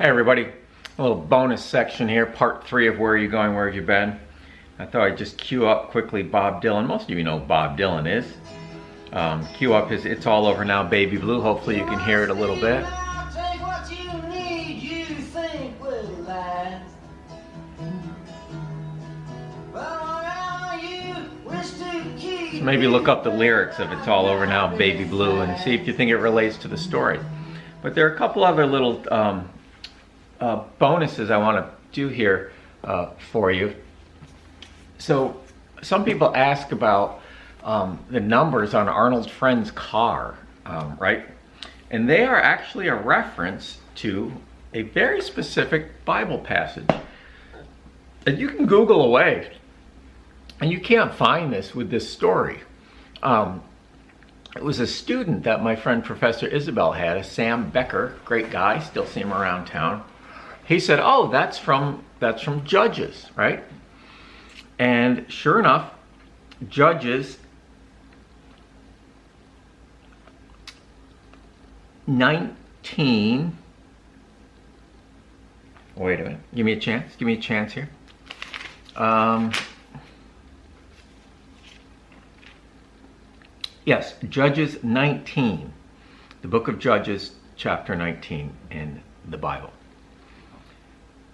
Hey everybody, a little bonus section here, part 3 of Where Are You Going, Where Have You Been? I thought I'd just cue up quickly Bob Dylan. Most of you know who Bob Dylan is. Cue up his It's All Over Now, Baby Blue. Hopefully you can hear it a little bit. So maybe look up the lyrics of It's All Over Now, Baby Blue and see if you think it relates to the story. But there are a couple other little bonuses I want to do here for you. So some people ask about the numbers on Arnold Friend's car, right? And they are actually a reference to a very specific Bible passage that you can Google away, and you can't find this with this story. It was a student that my friend Professor Isabel had, a Sam Becker, great guy, still see him around town. He said, oh, that's from Judges, right? And sure enough, Judges 19. Wait a minute. Give me a chance. Give me a chance here. Yes, Judges 19. The book of Judges, chapter 19 in the Bible.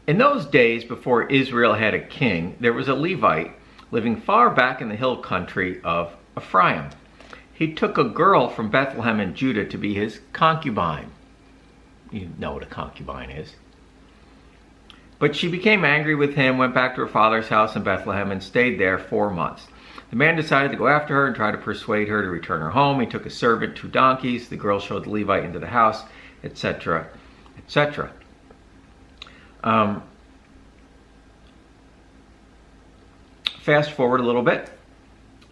In those days, before Israel had a king, there was a Levite living far back in the hill country of Ephraim. He took a girl from Bethlehem in Judah to be his concubine. You know what a concubine is. But she became angry with him, went back to her father's house in Bethlehem, and stayed there 4 months. The man decided to go after her and try to persuade her to return her home. He took a servant, 2 donkeys. The girl showed the Levite into the house, etc., etc. Fast forward a little bit.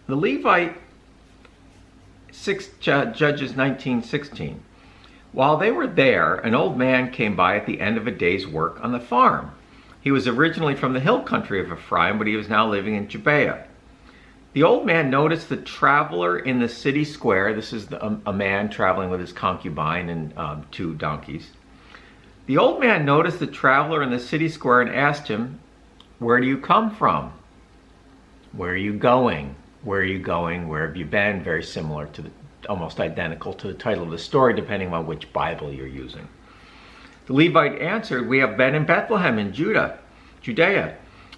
The Levite, Judges 19:16. While they were there, an old man came by at the end of a day's work on the farm. He was originally from the hill country of Ephraim, but he was now living in Gibeah. The old man noticed the traveler in the city square. This is a man traveling with his concubine and 2 donkeys. The old man noticed the traveler in the city square and asked him, "Where do you come from? Where are you going? Where are you going? Where have you been?" Very similar to almost identical to the title of the story, depending on which Bible you're using. The Levite answered, "We have been in Bethlehem in Judea,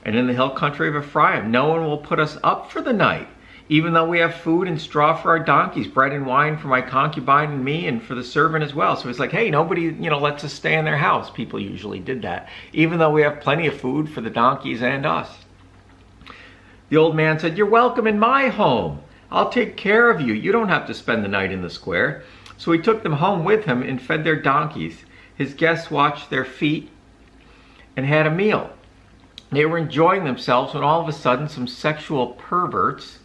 and in the hill country of Ephraim. No one will put us up for the night, even though we have food and straw for our donkeys, bread and wine for my concubine and me, and for the servant as well." So he's like, hey, nobody, lets us stay in their house. People usually did that, even though we have plenty of food for the donkeys and us. The old man said, "You're welcome in my home. I'll take care of you. You don't have to spend the night in the square." So he took them home with him and fed their donkeys. His guests watched their feet and had a meal. They were enjoying themselves when all of a sudden some sexual perverts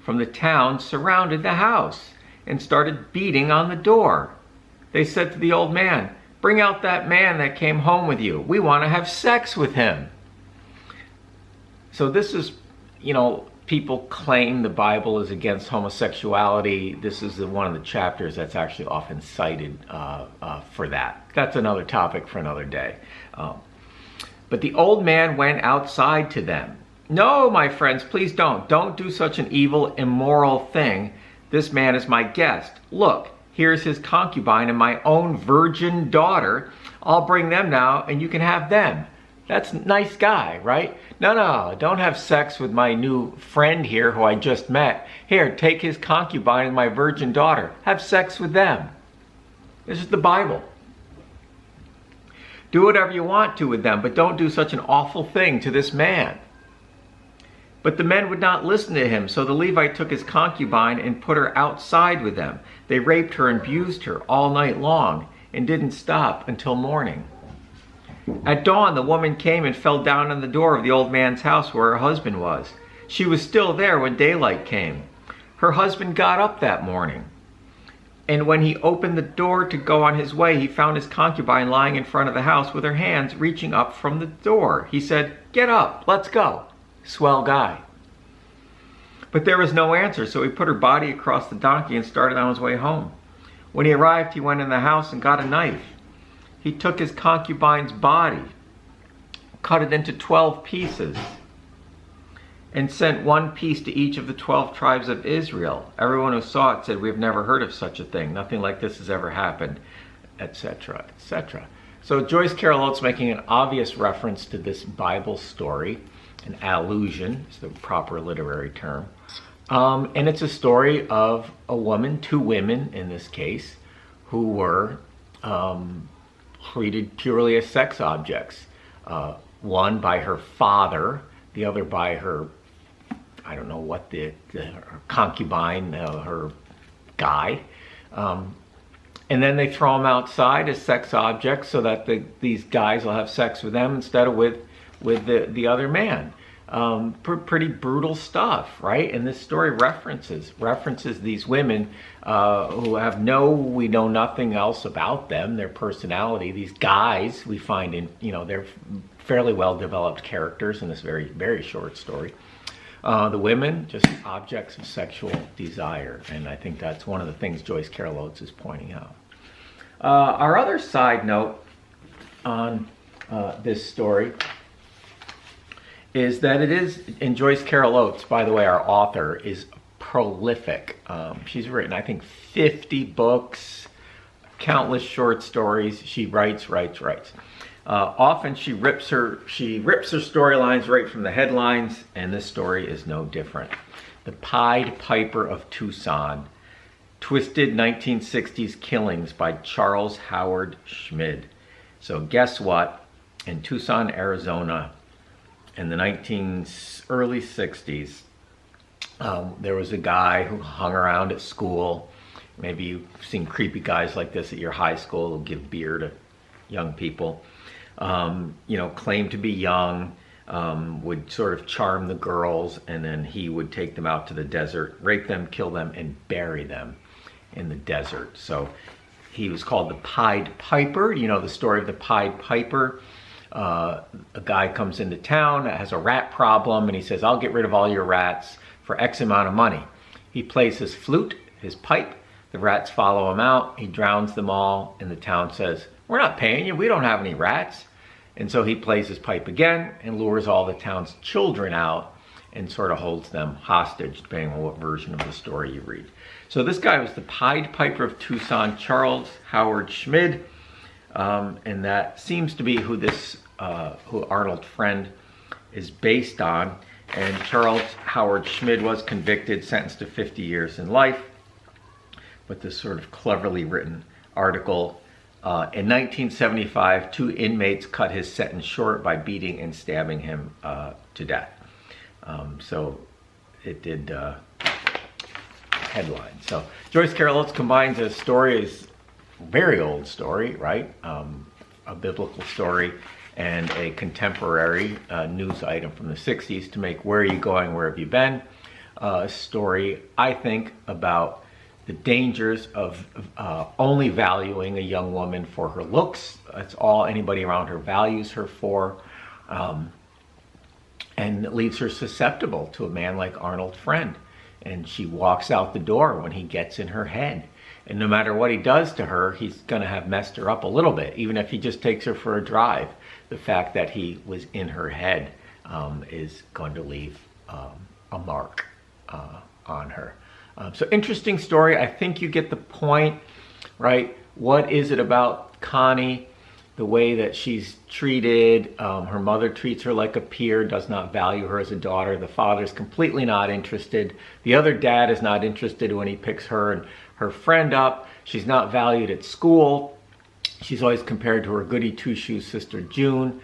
from the town surrounded the house and started beating on the door. They said to the old man, "Bring out that man that came home with you. We want to have sex with him." So this is, people claim the Bible is against homosexuality. This is one of the chapters that's actually often cited for that. That's another topic for another day. But the old man went outside to them. "No, my friends, please don't. Don't do such an evil, immoral thing. This man is my guest. Look, here's his concubine and my own virgin daughter. I'll bring them now and you can have them." That's a nice guy, right? No, don't have sex with my new friend here who I just met. Here, take his concubine and my virgin daughter. Have sex with them. This is the Bible. Do whatever you want to with them, but don't do such an awful thing to this man. But the men would not listen to him, so the Levite took his concubine and put her outside with them. They raped her and abused her all night long and didn't stop until morning. At dawn, the woman came and fell down on the door of the old man's house where her husband was. She was still there when daylight came. Her husband got up that morning, and when he opened the door to go on his way, he found his concubine lying in front of the house with her hands reaching up from the door. He said, "Get up, let's go." Swell guy. But there was no answer, so he put her body across the donkey and started on his way home. When he arrived, he went in the house and got a knife. he took his concubine's body, cut it into 12 pieces, and sent one piece to each of the 12 tribes of Israel. Everyone who saw it said, "We've never heard of such a thing. Nothing like this has ever happened," etc., etc. So Joyce Carol Oates making an obvious reference to this Bible story, an allusion is the proper literary term. And it's a story of a woman, two women in this case, who were treated purely as sex objects. One by her father, the other by her, I don't know what her concubine, her guy. And then they throw them outside as sex objects so that these guys will have sex with them instead of with the other man. Pretty brutal stuff, right? And this story references these women who we know nothing else about them, their personality. These guys we find in, they're fairly well developed characters in this very, very short story. The women, just objects of sexual desire. And I think that's one of the things Joyce Carol Oates is pointing out. Our other side note on this story is that it is, and Joyce Carol Oates, by the way, our author, is prolific. She's written, I think, 50 books, countless short stories. She writes. Often she rips her storylines right from the headlines, and this story is no different. The Pied Piper of Tucson, Twisted 1960s Killings by Charles Howard Schmid. So guess what? In Tucson, Arizona, in the early 60s, there was a guy who hung around at school. Maybe you've seen creepy guys like this at your high school who give beer to young people. Claimed to be young, would sort of charm the girls, and then he would take them out to the desert, rape them, kill them, and bury them in the desert. So he was called the Pied Piper. The story of the Pied Piper. A guy comes into town, has a rat problem, and he says, "I'll get rid of all your rats for X amount of money." He plays his flute, his pipe. The rats follow him out. He drowns them all, and the town says, "We're not paying you. We don't have any rats." And so he plays his pipe again and lures all the town's children out and sort of holds them hostage, depending on what version of the story you read. So this guy was the Pied Piper of Tucson, Charles Howard Schmid. And that seems to be who Arnold Friend is based on. And Charles Howard Schmid was convicted, sentenced to 50 years in life. But this sort of cleverly written article. In 1975, 2 inmates cut his sentence short by beating and stabbing him to death. So it did headlines. So Joyce Carol Oates combines a story, is very old story, right? A biblical story and a contemporary news item from the 60s to make Where Are You Going, Where Have You Been? A story, I think, about the dangers of only valuing a young woman for her looks. That's all anybody around her values her for. And it leaves her susceptible to a man like Arnold Friend. And she walks out the door when he gets in her head. And no matter what he does to her, he's going to have messed her up a little bit, even if he just takes her for a drive. The fact that he was in her head is going to leave a mark on her. So interesting story. I think you get the point, right? What is it about Connie? The way that she's treated, her mother treats her like a peer, does not value her as a daughter. The father's completely not interested. The other dad is not interested when he picks her and her friend up. She's not valued at school. She's always compared to her goody two-shoes sister June.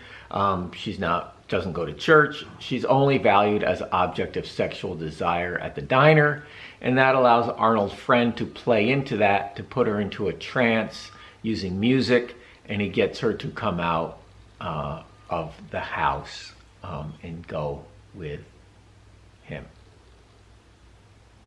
Doesn't go to church. She's only valued as an object of sexual desire at the diner. And that allows Arnold Friend to play into that, to put her into a trance using music. And he gets her to come out of the house and go with him.